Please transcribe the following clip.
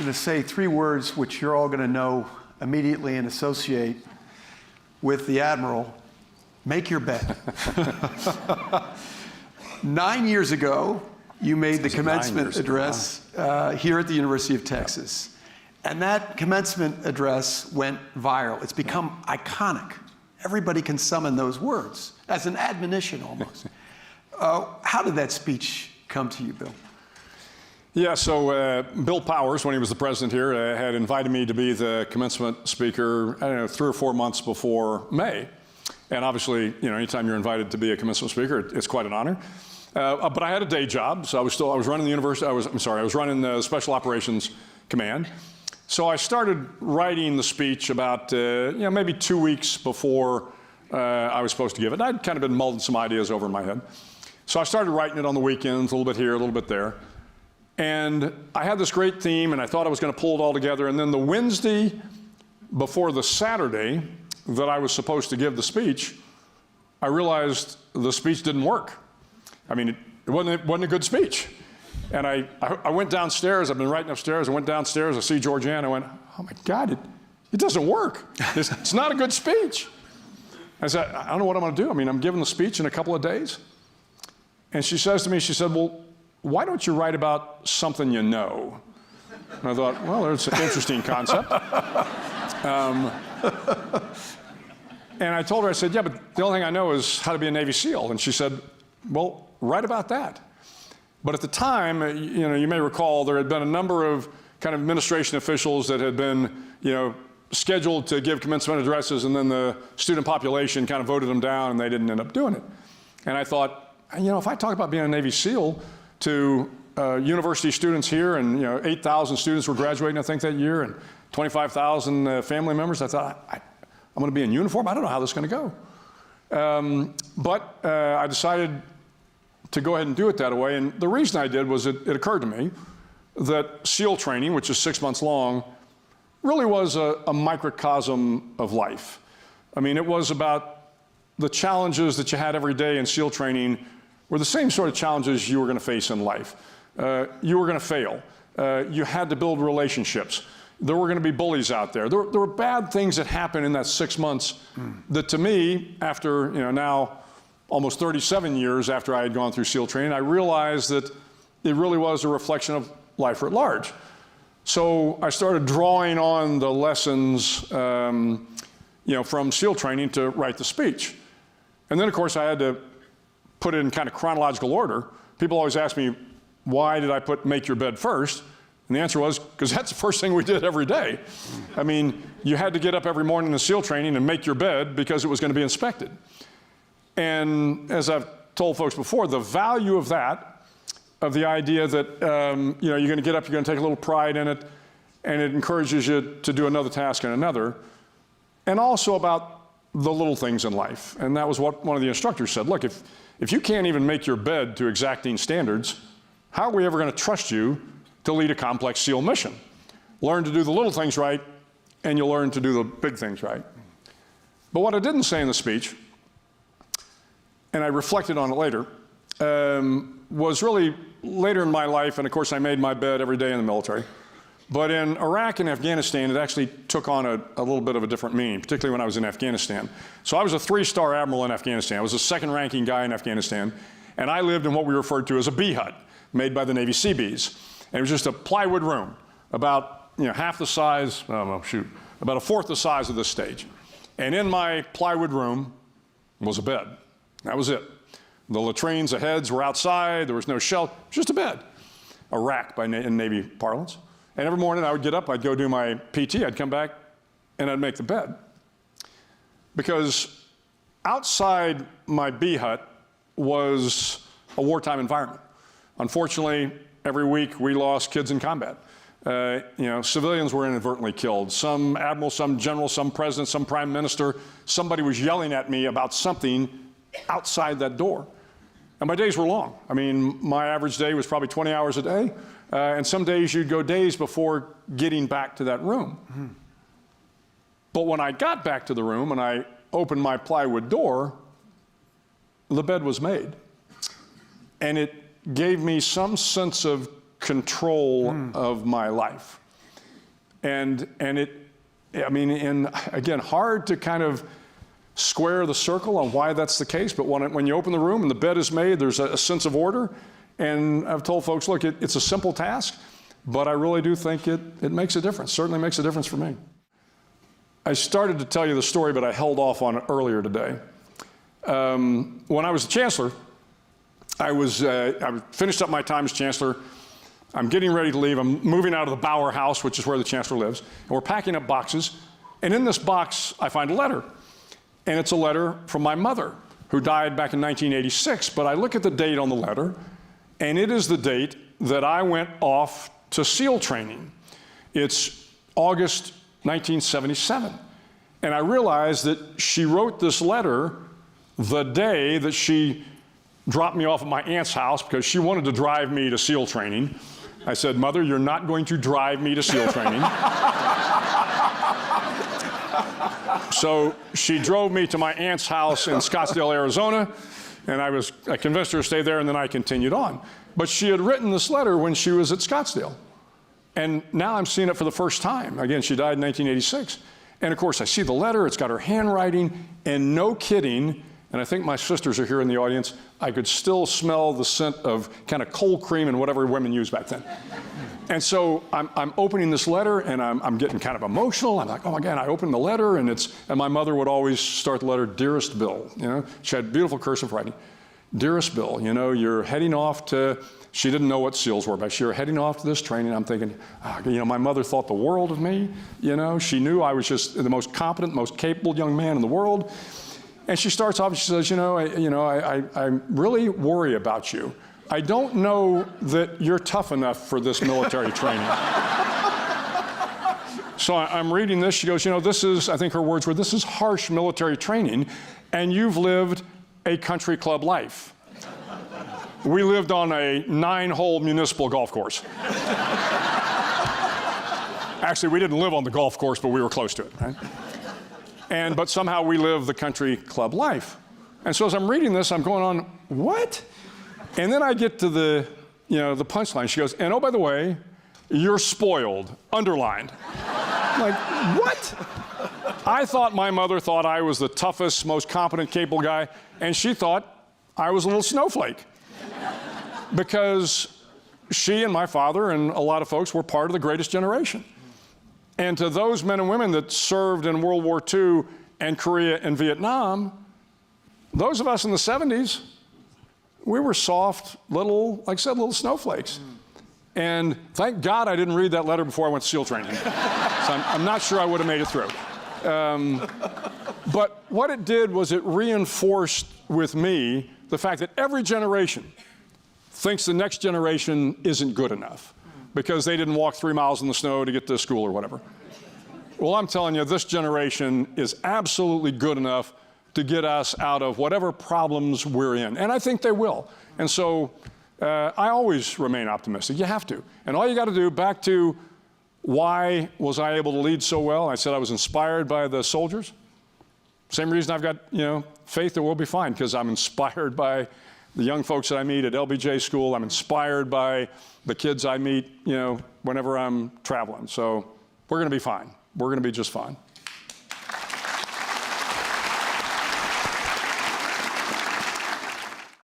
going to say 3 words which you're all going to know immediately and associate with the Admiral. Make your bed. 9 years ago, you made the commencement address here at the University of Texas. And that commencement address went viral. It's become iconic. Everybody can summon those words as an admonition almost. How did that speech come to you, Bill? Yeah, so Bill Powers, when he was the president here, had invited me to be the commencement speaker, I don't know, 3 or 4 months before May. And obviously, you know, anytime you're invited to be a commencement speaker, it's quite an honor. But I had a day job, so I was running the university, I was running the Special Operations Command. So I started writing the speech about, you know, maybe 2 weeks before I was supposed to give it. And I'd kind of been mulling some ideas over in my head. So I started writing it on the weekends, a little bit here, a little bit there. And I had this great theme, and I thought I was going to pull it all together. And then the Wednesday before the Saturday that I was supposed to give the speech, I realized the speech didn't work. I mean, it wasn't a good speech. And I went downstairs. I've been writing upstairs. I went downstairs. I see Georgianne. I went, oh, my God, it doesn't work. It's not a good speech. I said, I don't know what I'm going to do. I mean, I'm giving the speech in a couple of days. And she says to me, she said, well, why don't you write about something you know? And I thought, well, there's an interesting concept. And I told her, I said, yeah, but the only thing I know is how to be a Navy SEAL. And she said, well, write about that. But at the time, you know, you may recall there had been a number of kind of administration officials that had been, you know, scheduled to give commencement addresses, and then the student population kind of voted them down, and they didn't end up doing it. And I thought, you know, if I talk about being a Navy SEAL to university students here, and, you know, 8,000 students were graduating, I think, that year, and 25,000 family members, I thought, I'm going to be in uniform? I don't know how this is going to go. But I decided to go ahead and do it that way. And the reason I did was it occurred to me that SEAL training, which is 6 months long, really was a microcosm of life. I mean, it was about the challenges that you had every day in SEAL training were the same sort of challenges you were going to face in life. You were going to fail. You had to build relationships. There were going to be bullies out there. There were bad things that happened in that 6 months that, to me, after, you know, now almost 37 years after I had gone through SEAL training, I realized that it really was a reflection of life at large. So I started drawing on the lessons, you know, from SEAL training to write the speech. And then, of course, I had to put it in kind of chronological order. People always ask me, why did I put make your bed first? And the answer was, because that's the first thing we did every day. I mean, you had to get up every morning in SEAL training and make your bed because it was going to be inspected. And as I've told folks before, the value of that, of the idea that, you know, you're going to get up, you're going to take a little pride in it, and it encourages you to do another task and another, and also about the little things in life. And that was what one of the instructors said. Look, if you can't even make your bed to exacting standards, how are we ever going to trust you to lead a complex SEAL mission? Learn to do the little things right, and you'll learn to do the big things right. But what I didn't say in the speech, and I reflected on it later, was really later in my life, and of course I made my bed every day in the military, but in Iraq and Afghanistan, it actually took on a little bit of a different meaning, particularly when I was in Afghanistan. So I was a 3-star admiral in Afghanistan. I was the second-ranking guy in Afghanistan, and I lived in what we referred to as a bee hut, made by the Navy Seabees. And it was just a plywood room, about, you know, half the size, about a fourth the size of this stage. And in my plywood room was a bed. That was it. The latrines, the heads were outside. There was no shelf, just a bed. A rack in Navy parlance. And every morning I would get up, I'd go do my PT, I'd come back, and I'd make the bed. Because outside my bee hut was a wartime environment. Unfortunately, every week we lost kids in combat. You know, civilians were inadvertently killed. Some admiral, some general, some president, some prime minister, somebody was yelling at me about something outside that door. And my days were long. I mean, my average day was probably 20 hours a day. And some days you'd go days before getting back to that room. Mm-hmm. But when I got back to the room and I opened my plywood door, the bed was made. And it gave me some sense of control of my life. And again, hard to kind of square the circle on why that's the case, but when you open the room and the bed is made, there's a sense of order. And I've told folks, look, it's a simple task, but I really do think it makes a difference, certainly makes a difference for me. I started to tell you the story, but I held off on it earlier today. When I was the Chancellor, I finished up my time as Chancellor. I'm getting ready to leave. I'm moving out of the Bower House, which is where the Chancellor lives. And we're packing up boxes. And in this box, I find a letter. And it's a letter from my mother, who died back in 1986. But I look at the date on the letter, and it is the date that I went off to SEAL training. It's August 1977. And I realized that she wrote this letter the day that she dropped me off at my aunt's house because she wanted to drive me to SEAL training. I said, Mother, you're not going to drive me to SEAL training. So she drove me to my aunt's house in Scottsdale, Arizona, and I convinced her to stay there, and then I continued on. But she had written this letter when she was at Scottsdale. And now I'm seeing it for the first time. Again, she died in 1986. And of course, I see the letter, it's got her handwriting, and no kidding, and I think my sisters are here in the audience, I could still smell the scent of kind of cold cream and whatever women used back then. And so I'm opening this letter, and I'm getting kind of emotional. I'm like, oh my God, I opened the letter, and my mother would always start the letter, Dearest Bill. You know, she had beautiful cursive writing. Dearest Bill, you know, you're heading off to, she didn't know what SEALs were, but you're heading off to this training. I'm thinking, you know, my mother thought the world of me. You know, she knew I was just the most competent, most capable young man in the world. And she starts off and she says, I really worry about you. I don't know that you're tough enough for this military training. So I'm reading this. She goes, this is, I think her words were, this is harsh military training, and you've lived a country club life. We lived on a 9-hole municipal golf course. Actually, we didn't live on the golf course, but we were close to it, right? But somehow we live the country club life. And so as I'm reading this, I'm going on, what? And then I get to the punchline. She goes, and oh, by the way, you're spoiled, underlined. I'm like, what? I thought my mother thought I was the toughest, most competent, capable guy, and she thought I was a little snowflake. Because she and my father and a lot of folks were part of the greatest generation. And to those men and women that served in World War II and Korea and Vietnam, those of us in the 70s, we were soft, little, like I said, little snowflakes. And thank God I didn't read that letter before I went to SEAL training. So I'm not sure I would have made it through. But what it did was it reinforced with me the fact that every generation thinks the next generation isn't good enough because they didn't walk 3 miles in the snow to get to school or whatever. Well, I'm telling you, this generation is absolutely good enough to get us out of whatever problems we're in. And I think they will. And so I always remain optimistic. You have to. And all you got to do, back to why was I able to lead so well? I said I was inspired by the soldiers. Same reason I've got, faith that we'll be fine, because I'm inspired by the young folks that I meet at LBJ school. I'm inspired by the kids I meet, whenever I'm traveling. So we're going to be fine. We're going to be just fine.